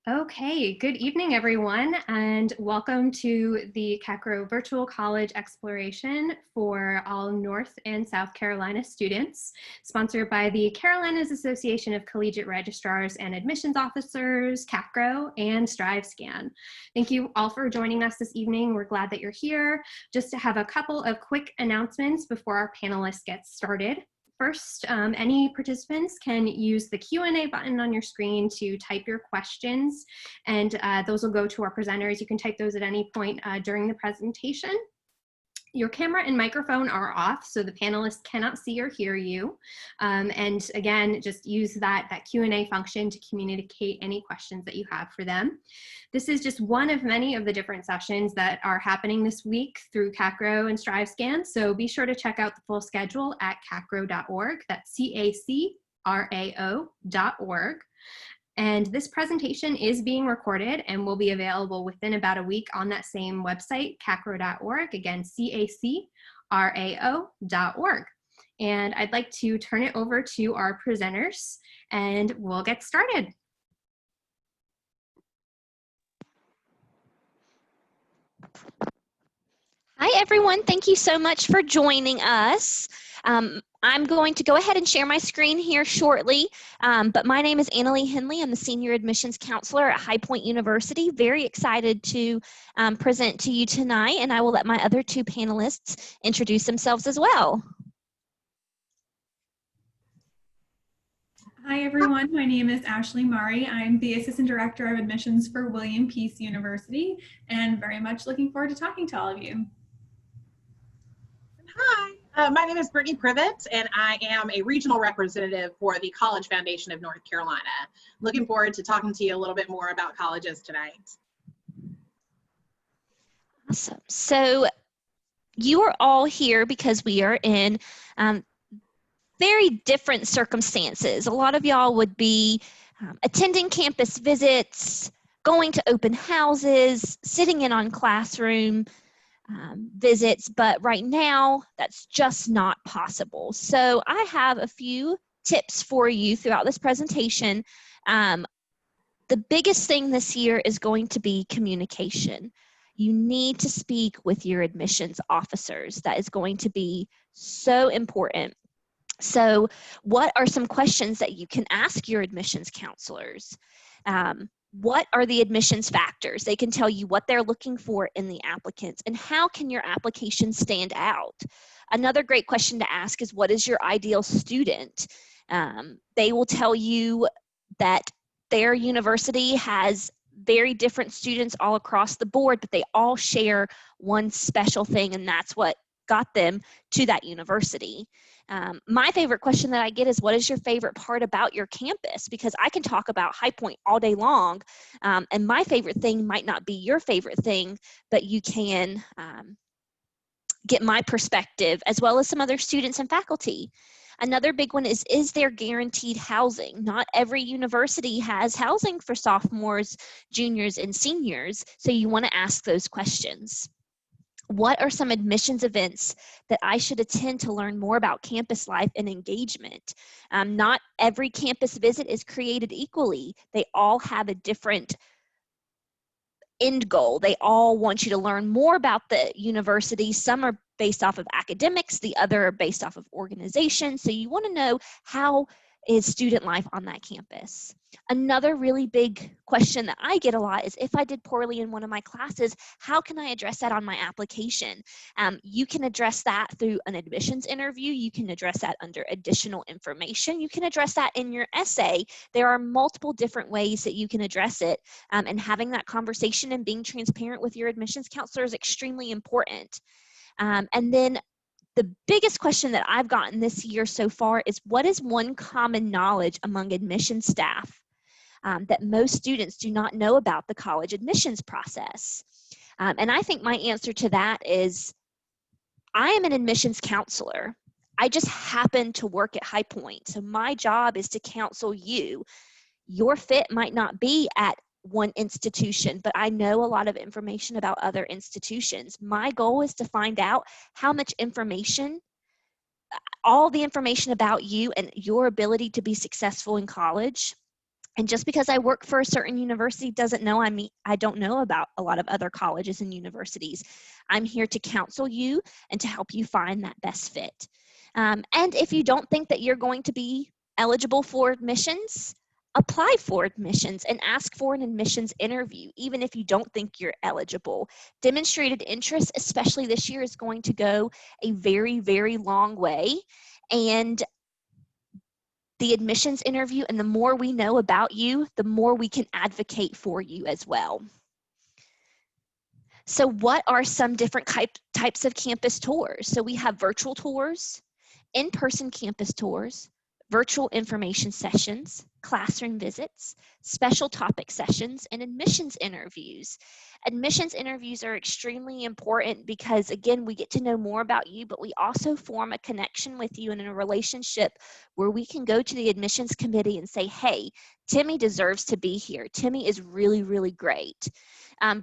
Okay, good evening, everyone, and welcome to the CACRAO Virtual College Exploration for all North and South Carolina students, sponsored by the Carolinas Association of Collegiate Registrars and Admissions Officers, CACRAO, and StriveScan. Thank you all for joining us this evening. We're glad that you're here. Just to have a couple of quick announcements before our panelists get started. First, any participants can use the Q&A button on your screen to type your questions, and those will go to our presenters. You can type those at any point during the presentation. Your camera and microphone are off, so the panelists cannot see or hear you. And again, just use that Q&A function to communicate any questions that you have for them. This is just one of many of the different sessions that are happening this week through CACRAO and StriveScan, so be sure to check out the full schedule at cacrao.org. That's CACRAO.org. And this presentation is being recorded and will be available within about a week on that same website, cacrao.org, again, CACRAO.org. And I'd like to turn it over to our presenters, and we'll get started. Hi, everyone. Thank you so much for joining us. I'm going to go ahead and share my screen here shortly, but my name is Annalie Henley. I'm the Senior Admissions Counselor at High Point University. Very excited to present to you tonight, and I will let my other two panelists introduce themselves as well. Hi, everyone. My name is Ashley Murray. I'm the Assistant Director of Admissions for William Peace University, and very much looking forward to talking to all of you. Hi, my name is Brittany Privet, and I am a regional representative for the College Foundation of North Carolina. Looking forward to talking to you a little bit more about colleges tonight. Awesome. So you are all here because we are in very different circumstances. A lot of y'all would be attending campus visits, going to open houses, sitting in on classroom visits, but right now that's just not possible. So I have a few tips for you throughout this presentation. The biggest thing this year is going to be communication. You need to speak with your admissions officers. That is going to be so important. So what are some questions that you can ask your admissions counselors? What are the admissions factors? They can tell you what they're looking for in the applicants, and how can your application stand out? Another great question to ask is, what is your ideal student? They will tell you that their university has very different students all across the board, but they all share one special thing, and that's what got them to that university. My favorite question that I get is, what is your favorite part about your campus? Because I can talk about High Point all day long, and my favorite thing might not be your favorite thing, but you can get my perspective as well as some other students and faculty. Another big one is there guaranteed housing? Not every university has housing for sophomores, juniors, and seniors, so you want to ask those questions. What are some admissions events that I should attend to learn more about campus life and engagement? Not every campus visit is created equally. They all have a different end goal. They all want you to learn more about the university. Some are based off of academics, the other are based off of organization. So you want to know, how is student life on that campus? Another really big question that I get a lot is, if I did poorly in one of my classes, how can I address that on my application? You can address that through an admissions interview. You can address that under additional information. You can address that in your essay. There are multiple different ways that you can address it, and having that conversation and being transparent with your admissions counselor is extremely important. And then the biggest question that I've gotten this year so far is, what is one common knowledge among admissions staff that most students do not know about the college admissions process? And I think my answer to that is, I am an admissions counselor. I just happen to work at High Point. So my job is to counsel you. Your fit might not be at one institution, but I know a lot of information about other institutions. My goal is to find out how much information, all the information about you and your ability to be successful in college, And just because I work for a certain university doesn't know I don't know about a lot of other colleges and universities. I'm here to counsel you and to help you find that best fit. And if you don't think that you're going to be eligible for admissions, apply for admissions and ask for an admissions interview, even if you don't think you're eligible. Demonstrated interest, especially this year, is going to go a very, very long way. And the admissions interview, and the more we know about you, the more we can advocate for you as well. So what are some different types of campus tours? So we have virtual tours, in-person campus tours, virtual information sessions, classroom visits, special topic sessions, and admissions interviews. Admissions interviews are extremely important because, again, we get to know more about you, but we also form a connection with you and in a relationship where we can go to the admissions committee and say, hey, Timmy deserves to be here. Timmy is really, really great.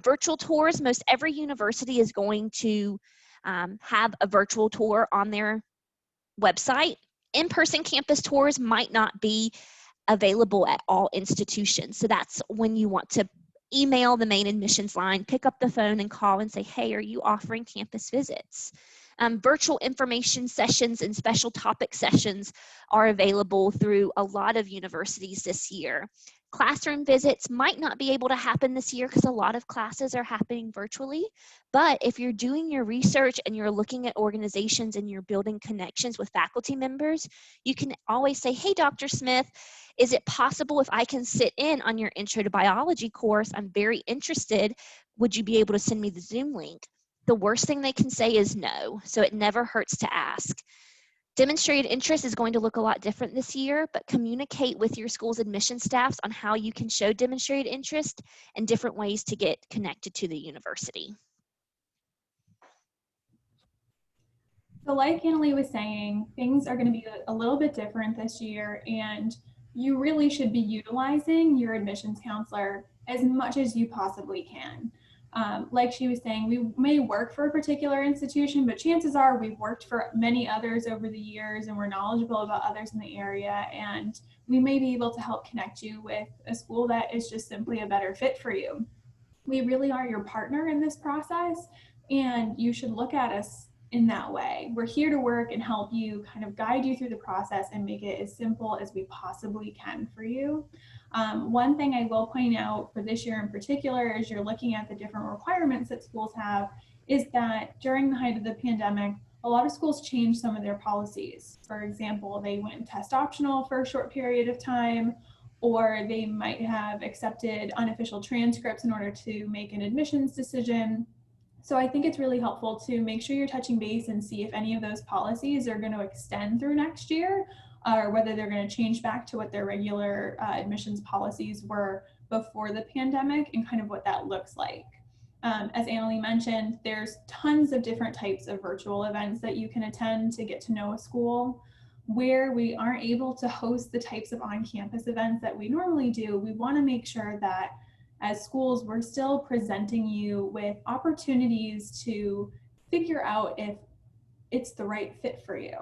Virtual tours, most every university is going to have a virtual tour on their website. In-person campus tours might not be available at all institutions. So that's when you want to email the main admissions line, pick up the phone and call and say, hey, are you offering campus visits? Virtual information sessions and special topic sessions are available through a lot of universities this year. Classroom visits might not be able to happen this year because a lot of classes are happening virtually, but if you're doing your research and you're looking at organizations and you're building connections with faculty members, you can always say, hey, Dr. Smith, is it possible if I can sit in on your Intro to Biology course? I'm very interested. Would you be able to send me the Zoom link? The worst thing they can say is no, so it never hurts to ask. Demonstrated interest is going to look a lot different this year, but communicate with your school's admission staffs on how you can show demonstrated interest and different ways to get connected to the university. So like Annalie was saying, things are going to be a little bit different this year, and you really should be utilizing your admissions counselor as much as you possibly can. Like she was saying, we may work for a particular institution, but chances are we've worked for many others over the years and we're knowledgeable about others in the area, and we may be able to help connect you with a school that is just simply a better fit for you. We really are your partner in this process, and you should look at us in that way. We're here to work and help you, kind of guide you through the process and make it as simple as we possibly can for you. One thing I will point out for this year in particular, as you're looking at the different requirements that schools have, is that during the height of the pandemic, a lot of schools changed some of their policies. For example, they went test optional for a short period of time, or they might have accepted unofficial transcripts in order to make an admissions decision. So I think it's really helpful to make sure you're touching base and see if any of those policies are going to extend through next year, or whether they're going to change back to what their regular admissions policies were before the pandemic, and kind of what that looks like. As Annalie mentioned, there's tons of different types of virtual events that you can attend to get to know a school. Where we aren't able to host the types of on-campus events that we normally do, we want to make sure that as schools, we're still presenting you with opportunities to figure out if it's the right fit for you.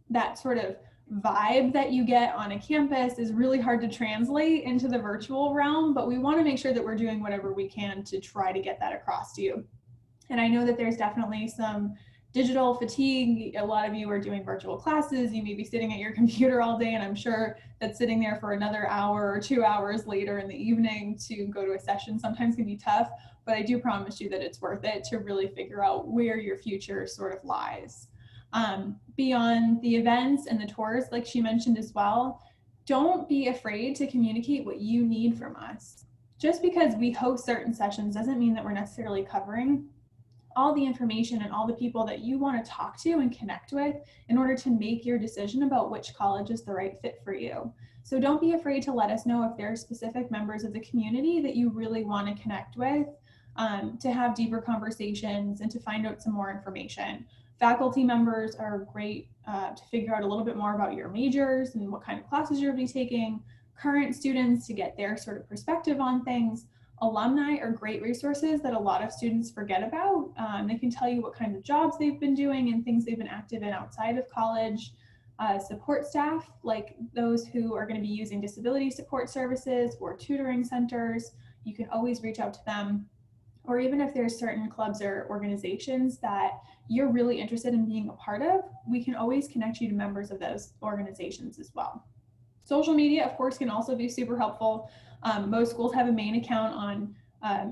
That sort of vibe that you get on a campus is really hard to translate into the virtual realm, but we want to make sure that we're doing whatever we can to try to get that across to you. And I know that there's definitely some digital fatigue. A lot of you are doing virtual classes. You may be sitting at your computer all day, and I'm sure that sitting there for another hour or 2 hours later in the evening to go to a session sometimes can be tough, but I do promise you that it's worth it to really figure out where your future sort of lies. Beyond the events and the tours, like she mentioned as well, don't be afraid to communicate what you need from us. Just because we host certain sessions doesn't mean that we're necessarily covering all the information and all the people that you want to talk to and connect with in order to make your decision about which college is the right fit for you. So don't be afraid to let us know if there are specific members of the community that you really want to connect with, to have deeper conversations and to find out some more information. Faculty members are great to figure out a little bit more about your majors and what kind of classes you'll be taking. Current students to get their sort of perspective on things. Alumni are great resources that a lot of students forget about. They can tell you what kind of jobs they've been doing and things they've been active in outside of college. support staff, like those who are going to be using disability support services or tutoring centers. You can always reach out to them. Or even if there's certain clubs or organizations that you're really interested in being a part of, we can always connect you to members of those organizations as well. Social media, of course, can also be super helpful. Most schools have a main account on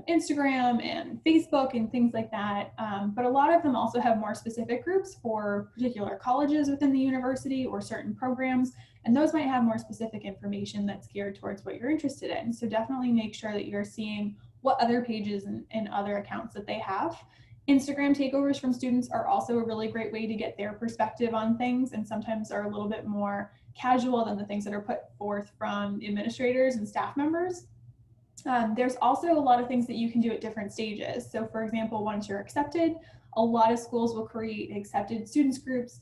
Instagram and Facebook and things like that. But a lot of them also have more specific groups for particular colleges within the university or certain programs. And those might have more specific information that's geared towards what you're interested in. So definitely make sure that you're seeing what other pages and other accounts that they have. Instagram takeovers from students are also a really great way to get their perspective on things, and sometimes are a little bit more casual than the things that are put forth from administrators and staff members. There's also a lot of things that you can do at different stages. So for example, once you're accepted, a lot of schools will create accepted students groups.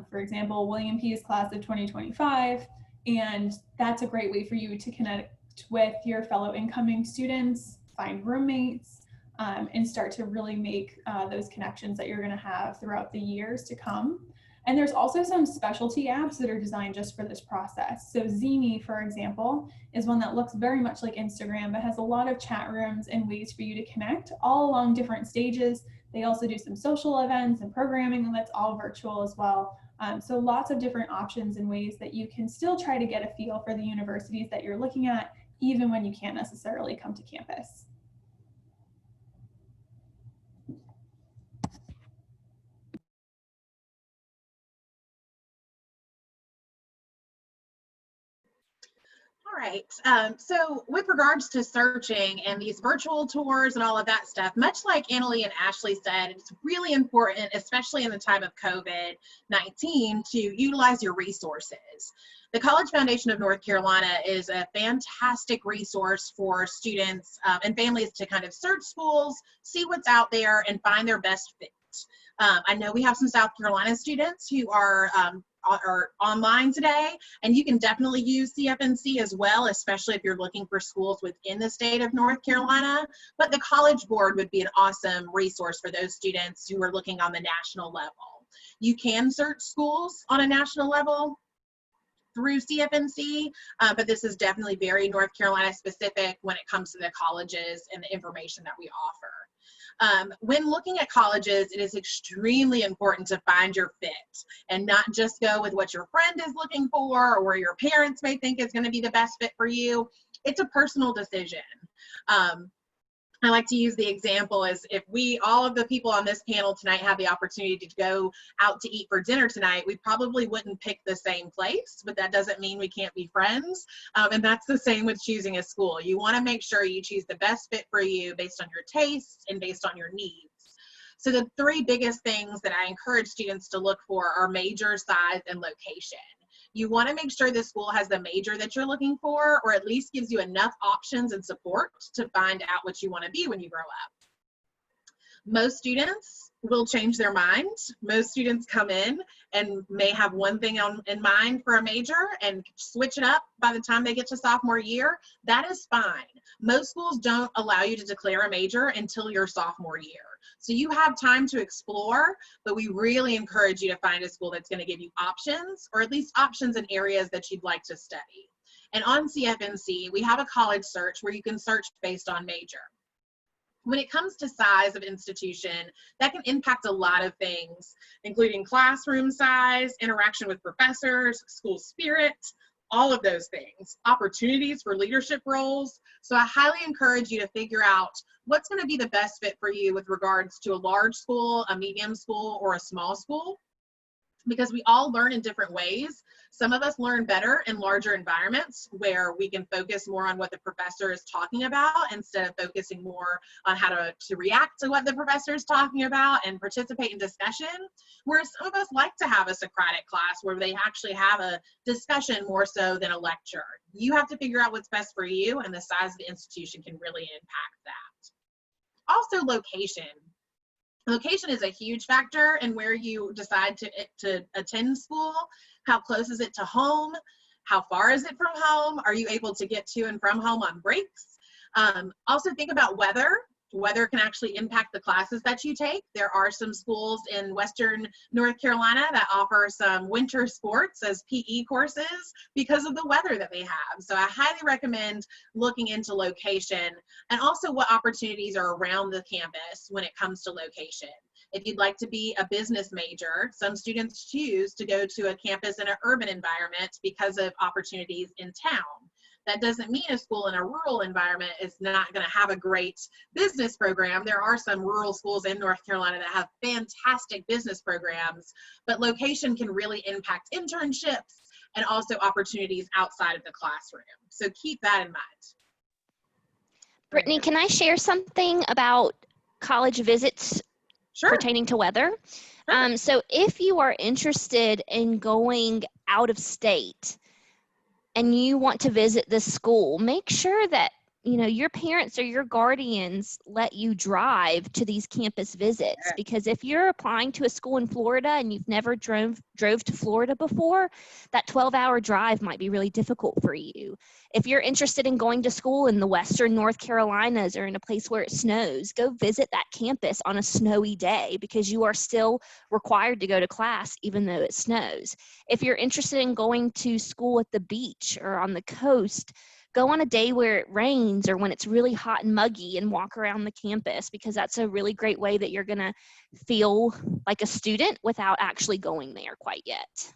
For example, William P.'s class of 2025, and that's a great way for you to connect with your fellow incoming students, find roommates, and start to really make those connections that you're going to have throughout the years to come. And there's also some specialty apps that are designed just for this process. So Zeme, for example, is one that looks very much like Instagram, but has a lot of chat rooms and ways for you to connect all along different stages. They also do some social events and programming, and that's all virtual as well. So lots of different options and ways that you can still try to get a feel for the universities that you're looking at, even when you can't necessarily come to campus. All right, so with regards to searching and these virtual tours and all of that stuff, much like Annalie and Ashley said, it's really important, especially in the time of COVID-19, to utilize your resources. The College Foundation of North Carolina is a fantastic resource for students and families to kind of search schools, see what's out there, and find their best fit. I know we have some South Carolina students who are online today, and you can definitely use CFNC as well, especially if you're looking for schools within the state of North Carolina. But the College Board would be an awesome resource for those students who are looking on the national level. You can search schools on a national level through CFNC, but this is definitely very North Carolina specific when it comes to the colleges and the information that we offer. When looking at colleges, it is extremely important to find your fit and not just go with what your friend is looking for or where your parents may think is going to be the best fit for you. It's a personal decision. I like to use the example as if all of the people on this panel tonight had the opportunity to go out to eat for dinner tonight, we probably wouldn't pick the same place, but that doesn't mean we can't be friends. And that's the same with choosing a school. You want to make sure you choose the best fit for you based on your tastes and based on your needs. So the three biggest things that I encourage students to look for are major, size, and location. You want to make sure the school has the major that you're looking for, or at least gives you enough options and support to find out what you want to be when you grow up. Most students will change their mind. Most students come in and may have one thing in mind for a major and switch it up by the time they get to sophomore year. That is fine. Most schools don't allow you to declare a major until your sophomore year. So you have time to explore, but we really encourage you to find a school that's going to give you options, or at least options in areas that you'd like to study. And on CFNC, we have a college search where you can search based on major. When it comes to size of institution, that can impact a lot of things, including classroom size, interaction with professors, school spirit, all of those things, opportunities for leadership roles. So I highly encourage you to figure out what's going to be the best fit for you with regards to a large school, a medium school, or a small school, because we all learn in different ways. Some of us learn better in larger environments where we can focus more on what the professor is talking about instead of focusing more on how to react to what the professor is talking about and participate in discussion. Whereas some of us like to have a Socratic class where they actually have a discussion more so than a lecture. You have to figure out what's best for you, and the size of the institution can really impact that. Also, location. Location is a huge factor in where you decide to attend school. How close is it to home? How far is it from home? Are you able to get to and from home on breaks? Also think about weather weather can actually impact the classes that you take. There are some schools in Western North Carolina that offer some winter sports as PE courses because of the weather that they have. So I highly recommend looking into location and also what opportunities are around the campus when it comes to location. If you'd like to be a business major, some students choose to go to a campus in an urban environment because of opportunities in town. That doesn't mean a school in a rural environment is not going to have a great business program. There are some rural schools in North Carolina that have fantastic business programs, but location can really impact internships and also opportunities outside of the classroom. So keep that in mind. Brittany, can I share something about college visits Sure. pertaining to weather? Sure. So if you are interested in going out of state and you want to visit this school, make sure that your parents or your guardians let you drive to these campus visits, because if you're applying to a school in Florida and you've never drove to Florida before, that 12-hour drive might be really difficult for you. If you're interested in going to school in the Western North Carolinas or in a place where it snows, go visit that campus on a snowy day, because you are still required to go to class even though it snows. If you're interested in going to school at the beach or on the coast, go on a day where it rains or when it's really hot and muggy and walk around the campus, because that's a really great way that you're going to feel like a student without actually going there quite yet.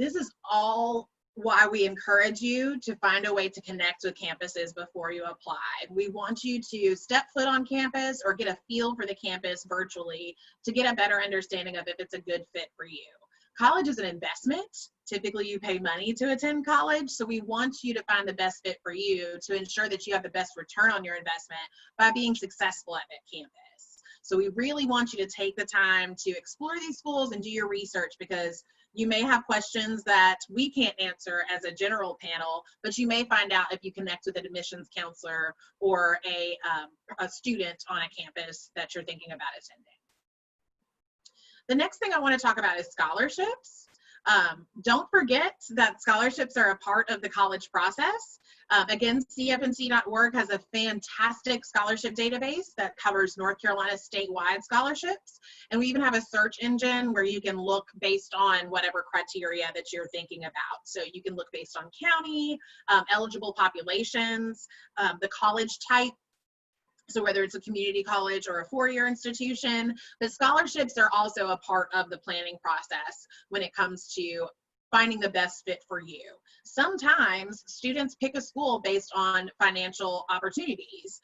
This is all why we encourage you to find a way to connect with campuses before you apply. We want you to step foot on campus or get a feel for the campus virtually to get a better understanding of if it's a good fit for you. College is an investment. Typically you pay money to attend college, so we want you to find the best fit for you to ensure that you have the best return on your investment by being successful at that campus. So we really want you to take the time to explore these schools and do your research, because you may have questions that we can't answer as a general panel, but you may find out if you connect with an admissions counselor or a student on a campus that you're thinking about attending. The next thing I want to talk about is scholarships. Don't forget that scholarships are a part of the college process. Again, cfnc.org has a fantastic scholarship database that covers North Carolina statewide scholarships. And we even have a search engine where you can look based on whatever criteria that you're thinking about. So you can look based on county, eligible populations, the college type. So whether it's a community college or a four-year institution, but scholarships are also a part of the planning process when it comes to finding the best fit for you. Sometimes students pick a school based on financial opportunities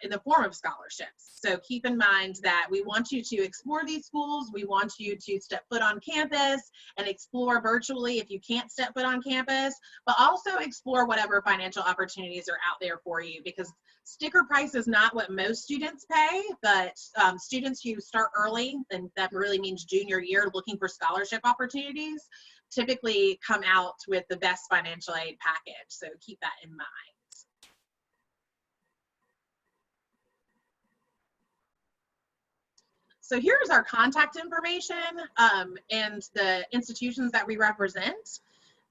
in the form of scholarships. So keep in mind that we want you to explore these schools. We want you to step foot on campus and explore virtually if you can't step foot on campus, but also explore whatever financial opportunities are out there for you, because sticker price is not what most students pay, but students who start early, and that really means junior year, looking for scholarship opportunities, typically come out with the best financial aid package. So keep that in mind. So here's our contact information and the institutions that we represent.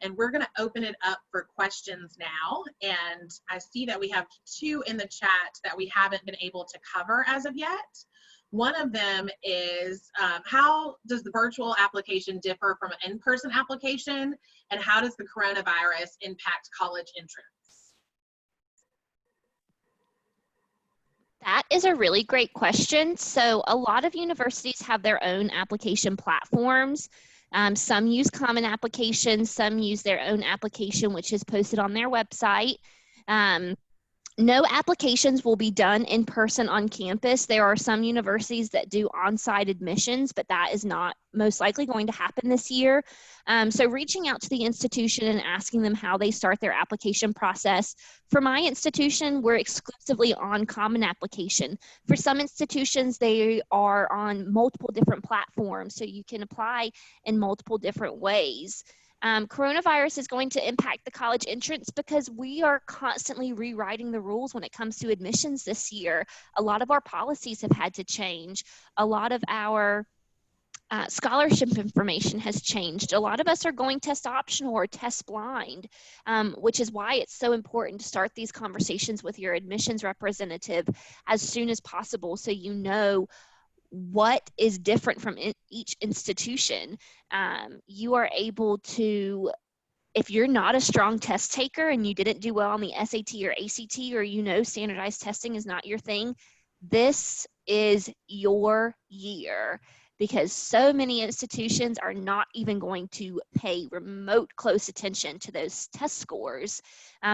And we're going to open it up for questions now. And I see that we have two in the chat that we haven't been able to cover as of yet. One of them is how does the virtual application differ from an in-person application, and how does the coronavirus impact college entrance? That is a really great question. So a lot of universities have their own application platforms. Some use common applications, some use their own application, which is posted on their website. No applications will be done in person on campus. There are some universities that do on-site admissions, but that is not most likely going to happen this year. So reaching out to the institution and asking them how they start their application process. For my institution, we're exclusively on common application. For some institutions, they are on multiple different platforms, so you can apply in multiple different ways. Coronavirus is going to impact the college entrance because we are constantly rewriting the rules when it comes to admissions this year. A lot of our policies have had to change. A lot of our scholarship information has changed. A lot of us are going test optional or test blind, which is why it's so important to start these conversations with your admissions representative as soon as possible, so you know what is different from each institution. You are able to, if you're not a strong test taker and you didn't do well on the SAT or ACT, or you know standardized testing is not your thing, this is your year, because so many institutions are not even going to pay remote close attention to those test scores,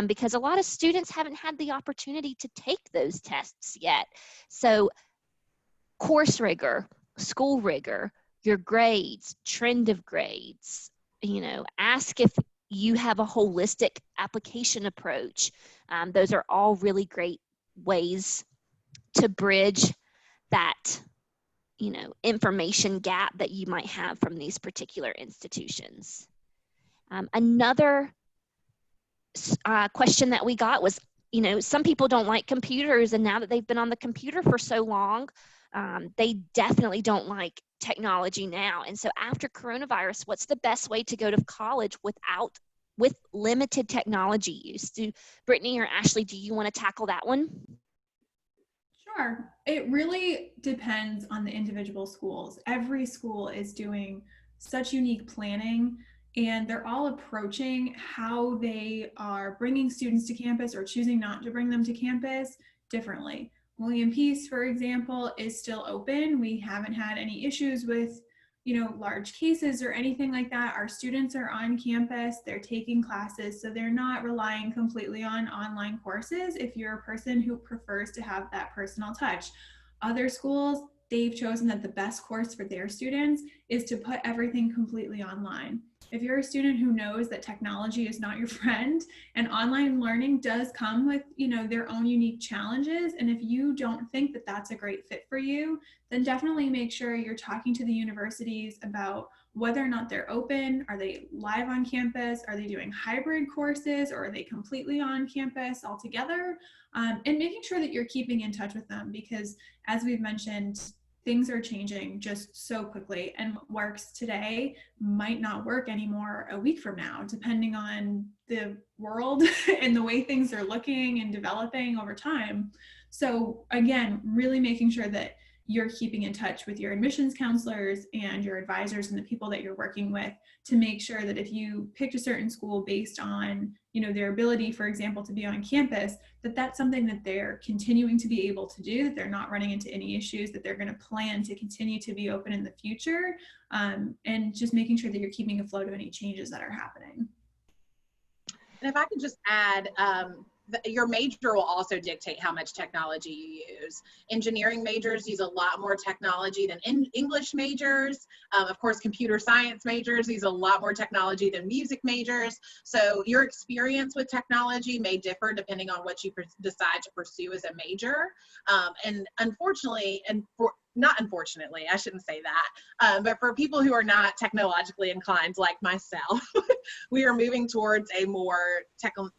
because a lot of students haven't had the opportunity to take those tests yet. So course rigor, school rigor, your grades, trend of grades, ask if you have a holistic application approach. Those are all really great ways to bridge that, information gap that you might have from these particular institutions. Another question that we got was, some people don't like computers, and now that they've been on the computer for so long, they definitely don't like technology now. And so after coronavirus, what's the best way to go to college with limited technology use? Brittany or Ashley, do you want to tackle that one? Sure. It really depends on the individual schools. Every school is doing such unique planning, and they're all approaching how they are bringing students to campus or choosing not to bring them to campus differently. William Peace, for example, is still open. We haven't had any issues with, large cases or anything like that. Our students are on campus, they're taking classes, so they're not relying completely on online courses if you're a person who prefers to have that personal touch. Other schools, they've chosen that the best course for their students is to put everything completely online. If you're a student who knows that technology is not your friend, and online learning does come with, their own unique challenges, and if you don't think that that's a great fit for you, then definitely make sure you're talking to the universities about whether or not they're open. Are they live on campus? Are they doing hybrid courses, or are they completely on campus altogether? And making sure that you're keeping in touch with them, because as we've mentioned, things are changing just so quickly, and what works today might not work anymore a week from now, depending on the world and the way things are looking and developing over time. So again, really making sure that you're keeping in touch with your admissions counselors and your advisors and the people that you're working with, to make sure that if you picked a certain school based on, their ability, for example, to be on campus, that that's something that they're continuing to be able to do, that they're not running into any issues, that they're going to plan to continue to be open in the future, and just making sure that you're keeping afloat of any changes that are happening. And if I could just add, your major will also dictate how much technology you use. Engineering majors use a lot more technology than English majors. Of course, computer science majors use a lot more technology than music majors. So your experience with technology may differ depending on what you decide to pursue as a major. And unfortunately, not unfortunately, I shouldn't say that, but for people who are not technologically inclined like myself, we are moving towards a more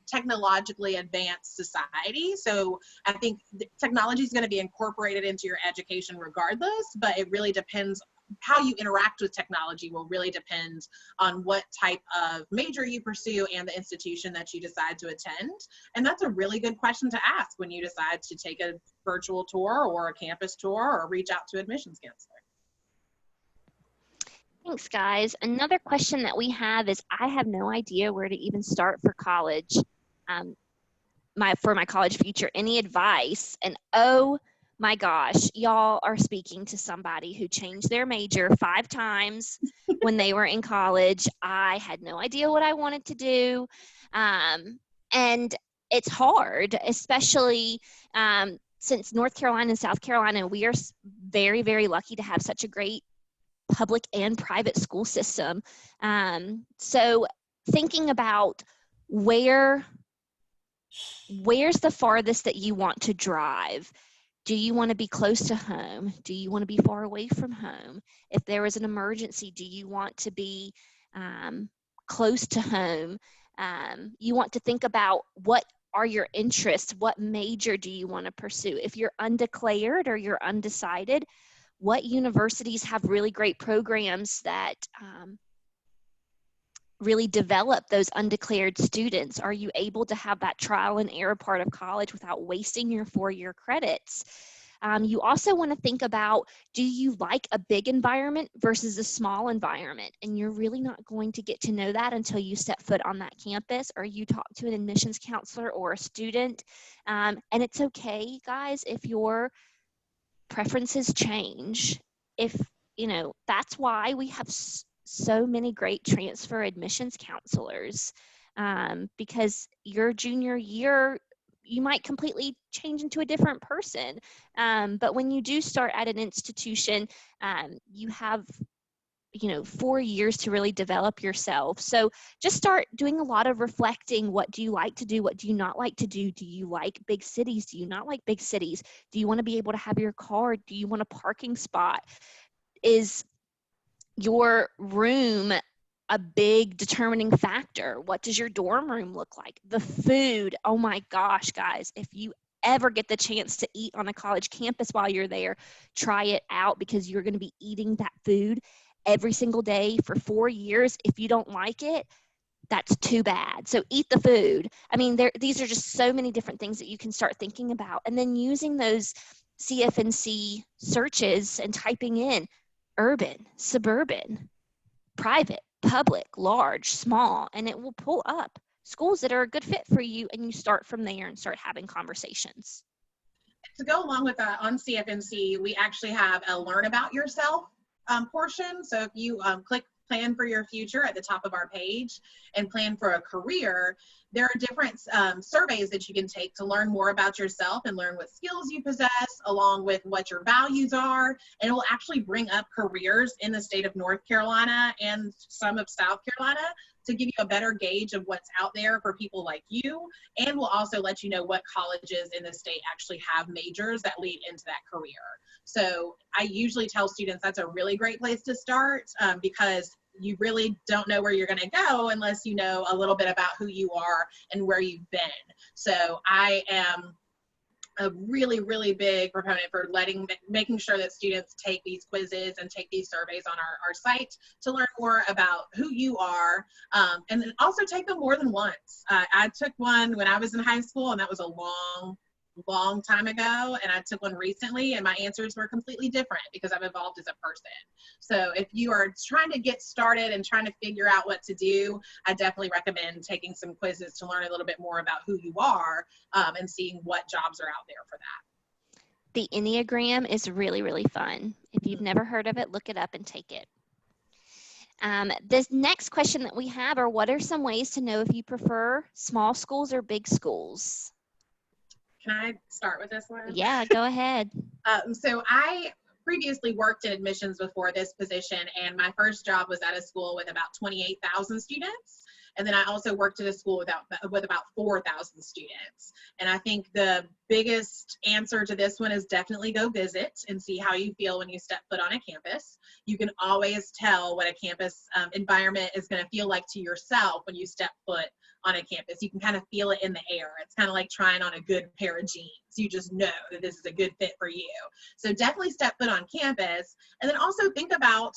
technologically advanced society. So I think technology is going to be incorporated into your education regardless, but it really depends. How you interact with technology will really depend on what type of major you pursue and the institution that you decide to attend. And that's a really good question to ask when you decide to take a virtual tour or a campus tour or reach out to admissions counselor. Thanks, guys. Another question that we have is, I have no idea where to even start for college, for my college future. Any advice? And oh my gosh, y'all are speaking to somebody who changed their major 5 times when they were in college. I had no idea what I wanted to do. And it's hard, especially since North Carolina and South Carolina, we are very, very lucky to have such a great public and private school system. So thinking about where's the farthest that you want to drive? Do you want to be close to home? Do you want to be far away from home? If there was an emergency, do you want to be close to home? You want to think about what are your interests? What major do you want to pursue? If you're undeclared or you're undecided, what universities have really great programs that really develop those undeclared students? Are you able to have that trial and error part of college without wasting your 4-year credits? You also want to think about, do you like a big environment versus a small environment? And you're really not going to get to know that until you step foot on that campus or you talk to an admissions counselor or a student. And it's okay, guys, if your preferences change. If, you know, that's why we have so many great transfer admissions counselors, because your junior year, you might completely change into a different person. But when you do start at an institution, you have, you know, 4 years to really develop yourself. So just start doing a lot of reflecting. What do you like to do? What do you not like to do? Do you like big cities? Do you not like big cities? Do you want to be able to have your car? Do you want a parking spot? Is your room a big determining factor? What does your dorm room look like? The food, oh my gosh, guys, if you ever get the chance to eat on a college campus while you're there, try it out, because you're going to be eating that food every single day for 4 years. If you don't like it, that's too bad. So eat the food. I mean, these are just so many different things that you can start thinking about, and then using those CFNC searches and typing in urban, suburban, private, public, large, small, and it will pull up schools that are a good fit for you, and you start from there and start having conversations. To go along with that, on CFNC, we actually have a learn about yourself portion. So if you click plan for your future at the top of our page and plan for a career, there are different surveys that you can take to learn more about yourself and learn what skills you possess, along with what your values are. And it will actually bring up careers in the state of North Carolina and some of South Carolina to give you a better gauge of what's out there for people like you. And will also let you know what colleges in the state actually have majors that lead into that career. So I usually tell students that's a really great place to start, because you really don't know where you're going to go unless you know a little bit about who you are and where you've been. So I am a really, really big proponent for making sure that students take these quizzes and take these surveys on our site to learn more about who you are, and then also take them more than once. I took one when I was in high school, and that was a long time ago, and I took one recently, and my answers were completely different because I've evolved as a person. So if you are trying to get started and trying to figure out what to do, I definitely recommend taking some quizzes to learn a little bit more about who you are, and seeing what jobs are out there for that. The Enneagram is really, really fun. If you've never heard of it, look it up and take it. This next question that we have are, what are some ways to know if you prefer small schools or big schools? Can I start with this one? Yeah, go ahead. So I previously worked in admissions before this position, and my first job was at a school with about 28,000 students. And then I also worked at a school with about 4,000 students. And I think the biggest answer to this one is definitely go visit and see how you feel when you step foot on a campus. You can always tell what a campus environment is going to feel like to yourself when you step foot on a campus. You can kind of feel it in the air. It's kind of like trying on a good pair of jeans. You just know that this is a good fit for you. So definitely step foot on campus. And then also think about,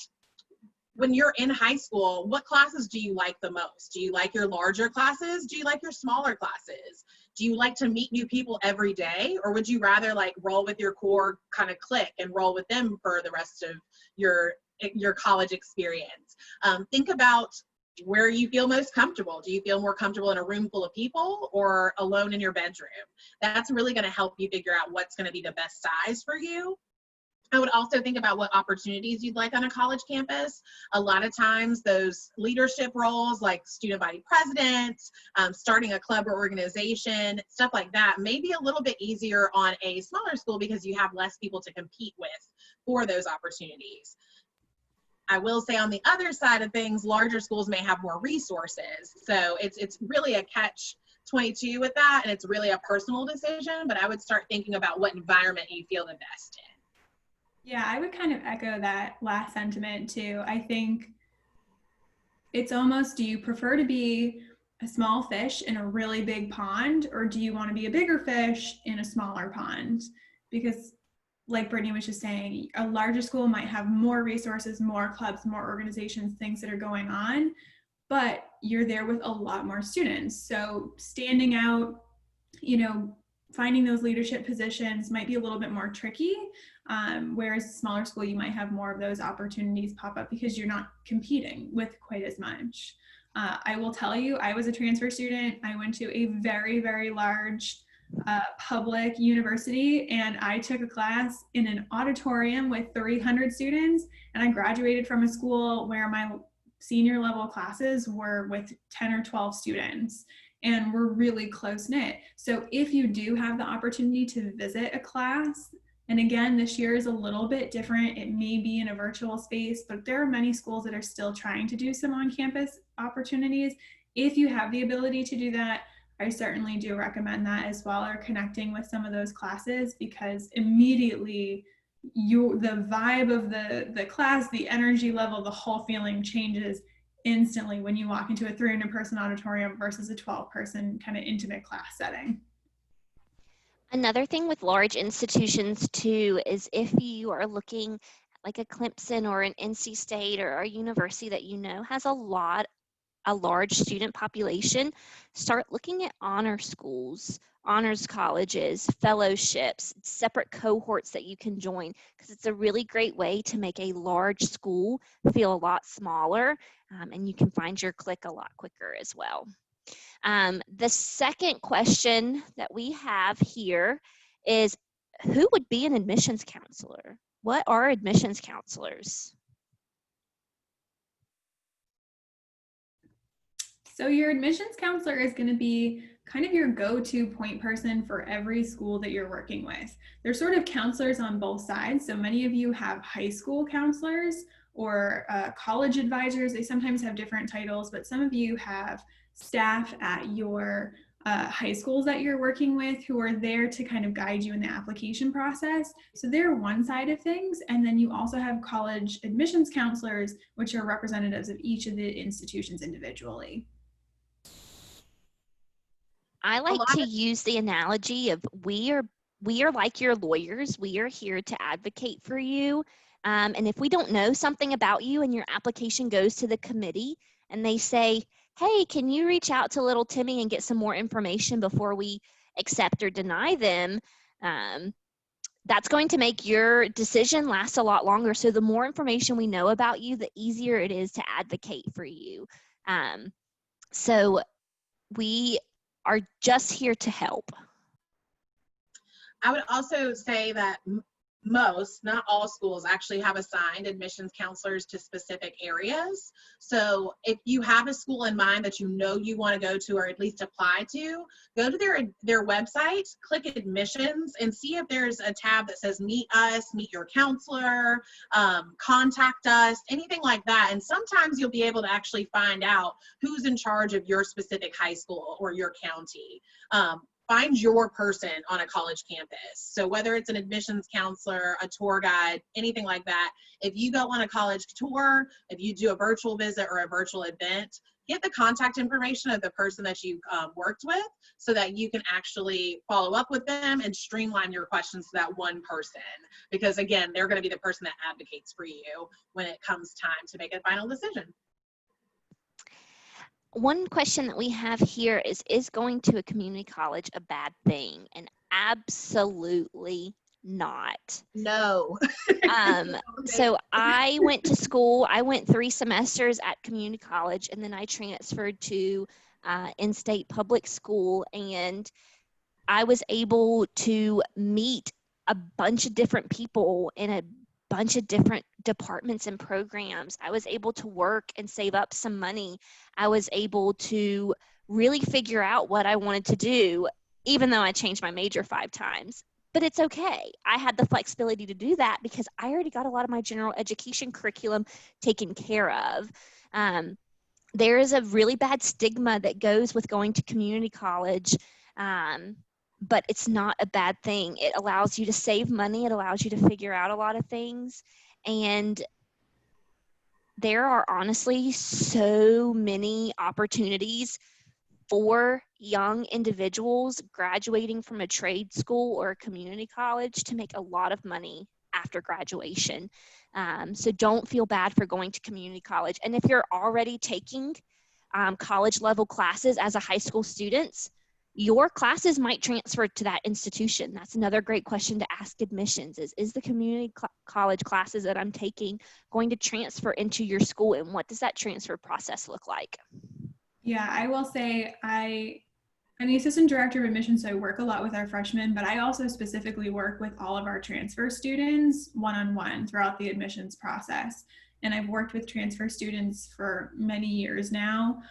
when you're in high school, what classes do you like the most? Do you like your larger classes? Do you like your smaller classes? Do you like to meet new people every day? Or would you rather like roll with your core kind of clique and roll with them for the rest of your college experience? Think about where you feel most comfortable. Do you feel more comfortable in a room full of people or alone in your bedroom? That's really going to help you figure out what's going to be the best size for you. I would also think about what opportunities you'd like on a college campus. A lot of times those leadership roles like student body president, starting a club or organization, stuff like that may be a little bit easier on a smaller school because you have less people to compete with for those opportunities. I will say on the other side of things, larger schools may have more resources. So it's really a catch-22 with that, and it's really a personal decision, but I would start thinking about what environment you feel the best in. Yeah, I would kind of echo that last sentiment too. I think it's almost, do you prefer to be a small fish in a really big pond, or do you want to be a bigger fish in a smaller pond? Because like Brittany was just saying, a larger school might have more resources, more clubs, more organizations, things that are going on, but you're there with a lot more students. So standing out, finding those leadership positions might be a little bit more tricky. Whereas a smaller school, you might have more of those opportunities pop up because you're not competing with quite as much. I will tell you, I was a transfer student. I went to a very, very large public university, and I took a class in an auditorium with 300 students, and I graduated from a school where my senior level classes were with 10 or 12 students, and we're really close knit. So if you do have the opportunity to visit a class, and again, this year is a little bit different, it may be in a virtual space, but there are many schools that are still trying to do some on-campus opportunities. If you have the ability to do that, I certainly do recommend that as well, or connecting with some of those classes, because immediately the vibe of the class, the energy level, the whole feeling changes instantly when you walk into a 300-person auditorium versus a 12-person kind of intimate class setting. Another thing with large institutions too is if you are looking like a Clemson or an NC State or a university that has a large student population, start looking at honor schools, honors colleges, fellowships, separate cohorts that you can join, because it's a really great way to make a large school feel a lot smaller, and you can find your clique a lot quicker as well. The second question that we have here is, who would be an admissions counselor? What are admissions counselors? So your admissions counselor is going to be kind of your go-to point person for every school that you're working with. They're sort of counselors on both sides. So many of you have high school counselors or college advisors. They sometimes have different titles, but some of you have staff at your high schools that you're working with who are there to kind of guide you in the application process. So they're one side of things. And then you also have college admissions counselors, which are representatives of each of the institutions individually. I like to use the analogy of we are like your lawyers. We are here to advocate for you. And if we don't know something about you and your application goes to the committee and they say, hey, can you reach out to little Timmy and get some more information before we accept or deny them? That's going to make your decision last a lot longer. So the more information we know about you, the easier it is to advocate for you. So we are just here to help. I would also say that most, not all schools actually have assigned admissions counselors to specific areas. So if you have a school in mind that you want to go to or at least apply to, go to their website, click admissions, and see if there's a tab that says meet us, meet your counselor, contact us, anything like that. And sometimes you'll be able to actually find out who's in charge of your specific high school or your county. Find your person on a college campus. So whether it's an admissions counselor, a tour guide, anything like that, if you go on a college tour, if you do a virtual visit or a virtual event, get the contact information of the person that you worked with so that you can actually follow up with them and streamline your questions to that one person. Because again, they're going to be the person that advocates for you when it comes time to make a final decision. One question that we have here is going to a community college a bad thing? And absolutely not. No. So I went to school, I went 3 semesters at community college, and then I transferred to in-state public school, and I was able to meet a bunch of different people in a bunch of different departments and programs. I was able to work and save up some money. I was able to really figure out what I wanted to do, even though I changed my major 5 times. But it's okay. I had the flexibility to do that because I already got a lot of my general education curriculum taken care of. There is a really bad stigma that goes with going to community college, but it's not a bad thing. It allows you to save money. It allows you to figure out a lot of things. And there are honestly so many opportunities for young individuals graduating from a trade school or a community college to make a lot of money after graduation. So don't feel bad for going to community college. And if you're already taking college level classes as a high school student, your classes might transfer to that institution. That's another great question to ask admissions is the community college classes that I'm taking going to transfer into your school, and what does that transfer process look like? Yeah, I will say I'm the assistant director of admissions, so I work a lot with our freshmen, but I also specifically work with all of our transfer students one-on-one throughout the admissions process. And I've worked with transfer students for many years now.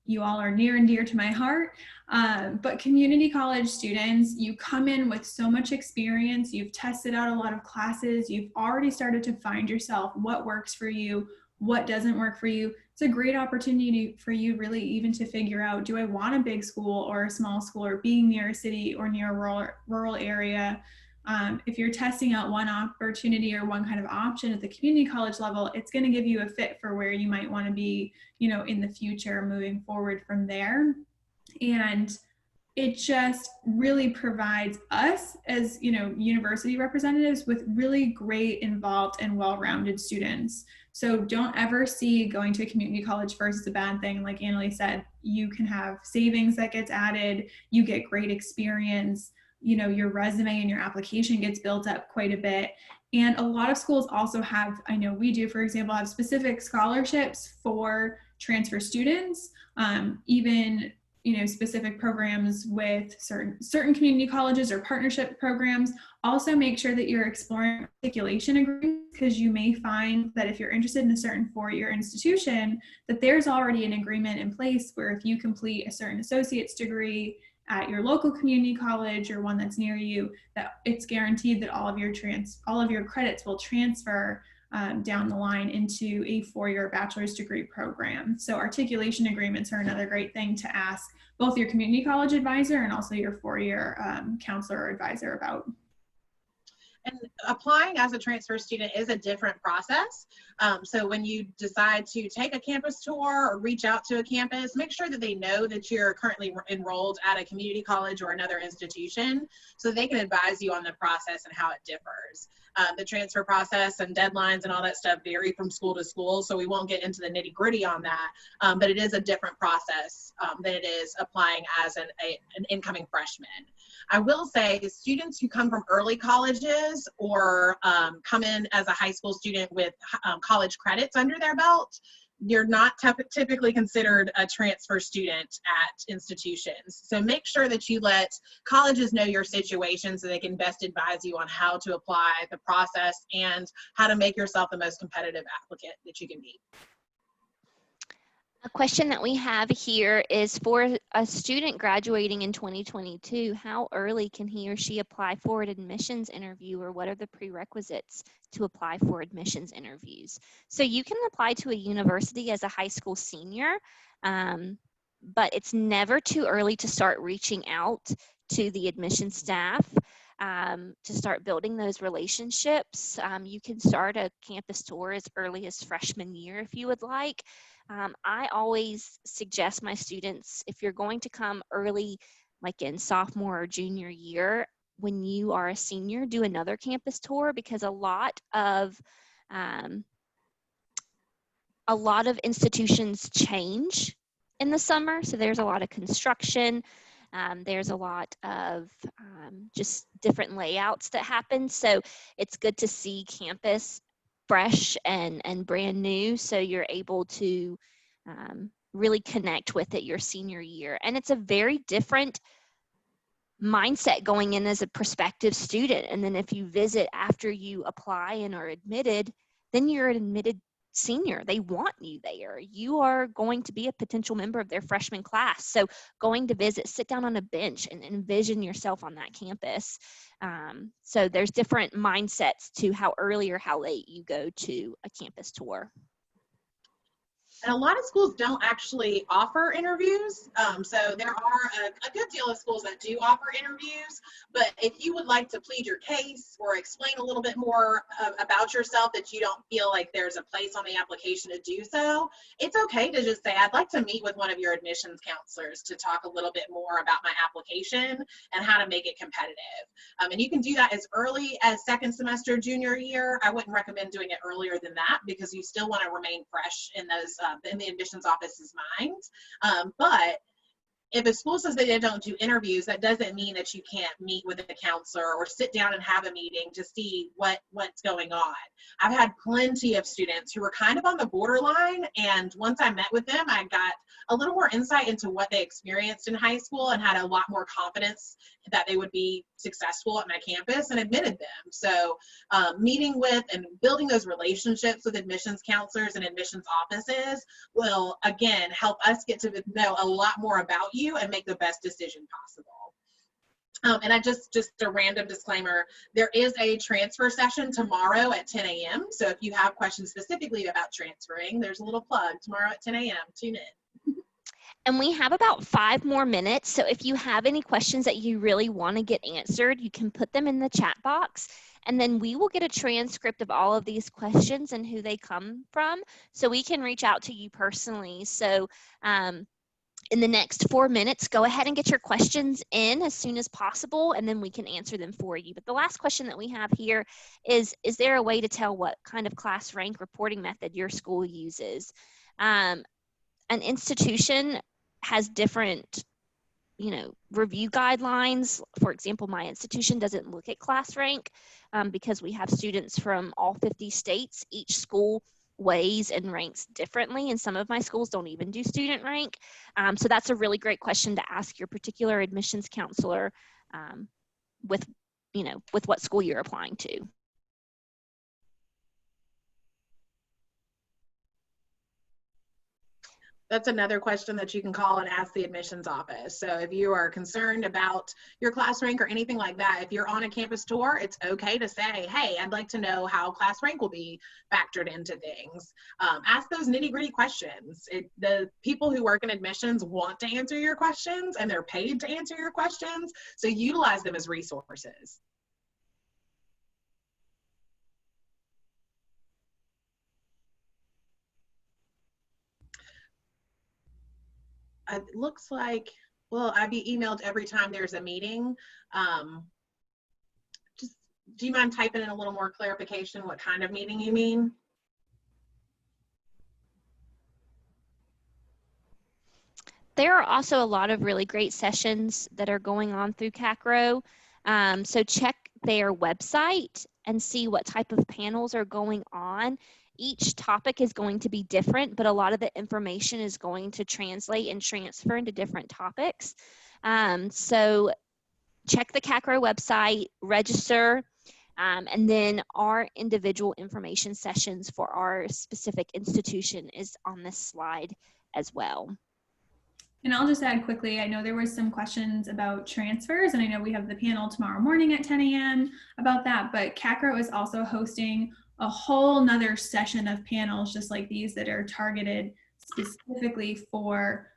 You all are near and dear to my heart, but community college students, you come in with so much experience, you've tested out a lot of classes, you've already started to find yourself what works for you, what doesn't work for you. It's a great opportunity for you really even to figure out, do I want a big school or a small school, or being near a city or near a rural area? If you're testing out one opportunity or one kind of option at the community college level, it's going to give you a fit for where you might want to be, in the future moving forward from there. And it just really provides us as, university representatives with really great, involved, and well-rounded students. So don't ever see going to a community college first as a bad thing. Like Annalie said, you can have savings that gets added, you get great experience, your resume and your application gets built up quite a bit. And a lot of schools also have, I know we do, for example, have specific scholarships for transfer students, even specific programs with certain community colleges or partnership programs. Also make sure that you're exploring articulation agreements, because you may find that if you're interested in a certain four-year institution, that there's already an agreement in place where if you complete a certain associate's degree at your local community college or one that's near you, that it's guaranteed that all of your credits will transfer down the line into a four-year bachelor's degree program. So articulation agreements are another great thing to ask both your community college advisor and also your four-year counselor or advisor about. And applying as a transfer student is a different process. So when you decide to take a campus tour or reach out to a campus, make sure that they know that you're currently enrolled at a community college or another institution, so they can advise you on the process and how it differs. The transfer process and deadlines and all that stuff vary from school to school, so we won't get into the nitty-gritty on that, but it is a different process than it is applying as an incoming freshman. I will say students who come from early colleges or come in as a high school student with college credits under their belt, you're not typically considered a transfer student at institutions. So make sure that you let colleges know your situation so they can best advise you on how to apply the process and how to make yourself the most competitive applicant that you can be. A question that we have here is, for a student graduating in 2022, how early can he or she apply for an admissions interview, or what are the prerequisites to apply for admissions interviews? So you can apply to a university as a high school senior, but it's never too early to start reaching out to the admissions staff to start building those relationships. You can start a campus tour as early as freshman year if you would like. I always suggest my students, if you're going to come early, like in sophomore or junior year, when you are a senior, do another campus tour, because a lot of institutions change in the summer. So there's a lot of construction. There's a lot of just different layouts that happen. So it's good to see campus fresh and brand new, so you're able to really connect with it your senior year. And it's a very different mindset going in as a prospective student. And then if you visit after you apply and are admitted, then you're an admitted senior. They want you there. You are going to be a potential member of their freshman class. So going to visit, sit down on a bench and envision yourself on that campus. So there's different mindsets to how early or how late you go to a campus tour. And a lot of schools don't actually offer interviews. So there are a good deal of schools that do offer interviews. But if you would like to plead your case or explain a little bit more about yourself that you don't feel like there's a place on the application to do so, it's okay to just say, I'd like to meet with one of your admissions counselors to talk a little bit more about my application and how to make it competitive. And you can do that as early as second semester junior year. I wouldn't recommend doing it earlier than that because you still want to remain fresh in those in the admissions office's mind. But if a school says that they don't do interviews, that doesn't mean that you can't meet with a counselor or sit down and have a meeting to see what's going on. I've had plenty of students who were kind of on the borderline, and once I met with them, I got a little more insight into what they experienced in high school and had a lot more confidence that they would be successful at my campus and admitted them. So meeting with and building those relationships with admissions counselors and admissions offices will, again, help us get to know a lot more about you and make the best decision possible. And I just a random disclaimer, there is a transfer session tomorrow at 10 a.m. So if you have questions specifically about transferring, there's a little plug tomorrow at 10 a.m. Tune in. And we have about 5 more minutes. So if you have any questions that you really want to get answered, you can put them in the chat box. And then we will get a transcript of all of these questions and who they come from, so we can reach out to you personally. So in the next 4 minutes, go ahead and get your questions in as soon as possible, and then we can answer them for you. But the last question that we have here is there a way to tell what kind of class rank reporting method your school uses? An institution has different review guidelines. For example, my institution doesn't look at class rank because we have students from all 50 states. Each school weighs and ranks differently, and some of my schools don't even do student rank. So that's a really great question to ask your particular admissions counselor with what school you're applying to. That's another question that you can call and ask the admissions office. So if you are concerned about your class rank or anything like that, if you're on a campus tour, it's okay to say, hey, I'd like to know how class rank will be factored into things. Ask those nitty-gritty questions. The people who work in admissions want to answer your questions, and they're paid to answer your questions, so utilize them as resources. It looks like, well, I'd be emailed every time there's a meeting. Just, do you mind typing in a little more clarification what kind of meeting you mean? There are also a lot of really great sessions that are going on through CACRAO. So check their website and see what type of panels are going on. Each topic is going to be different, but a lot of the information is going to translate and transfer into different topics. So check the CACRAO website, register, and then our individual information sessions for our specific institution is on this slide as well. And I'll just add quickly, I know there was some questions about transfers, and I know we have the panel tomorrow morning at 10 a.m. about that, but CACRAO is also hosting a whole nother session of panels just like these that are targeted specifically for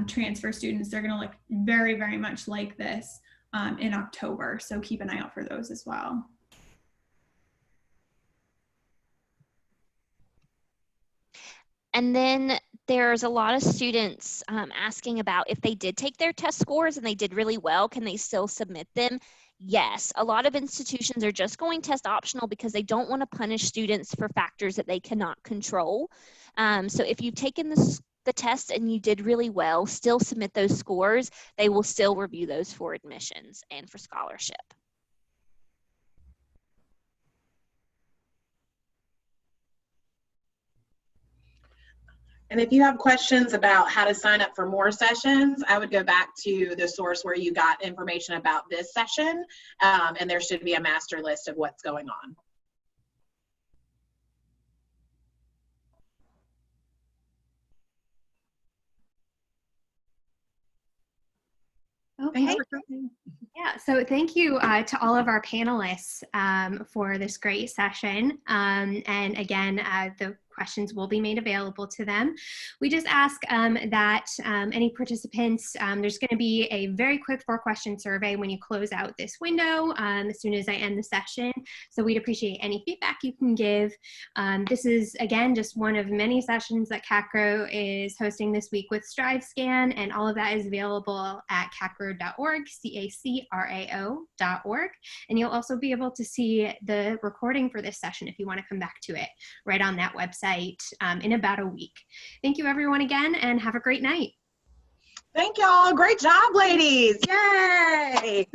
transfer students. They're going to look very, very much like this in October, so keep an eye out for those as well. And then there's a lot of students asking about if they did take their test scores and they did really well, can they still submit them? Yes, a lot of institutions are just going test optional because they don't want to punish students for factors that they cannot control. So if you've taken the test and you did really well, still submit those scores. They will still review those for admissions and for scholarship. And if you have questions about how to sign up for more sessions, I would go back to the source where you got information about this session, and there should be a master list of what's going on. Okay. Thanks for coming. Yeah, so thank you to all of our panelists for this great session. And again, the questions will be made available to them. We just ask that any participants, there's going to be a very quick 4-question survey when you close out this window as soon as I end the session. So we'd appreciate any feedback you can give. This is, again, just one of many sessions that CACRAO is hosting this week with StriveScan, and all of that is available at cacrao.org, CACRAO.org. And you'll also be able to see the recording for this session if you want to come back to it right on that website in about a week. Thank you everyone again, and have a great night. Thank y'all. Great job, ladies. Yay.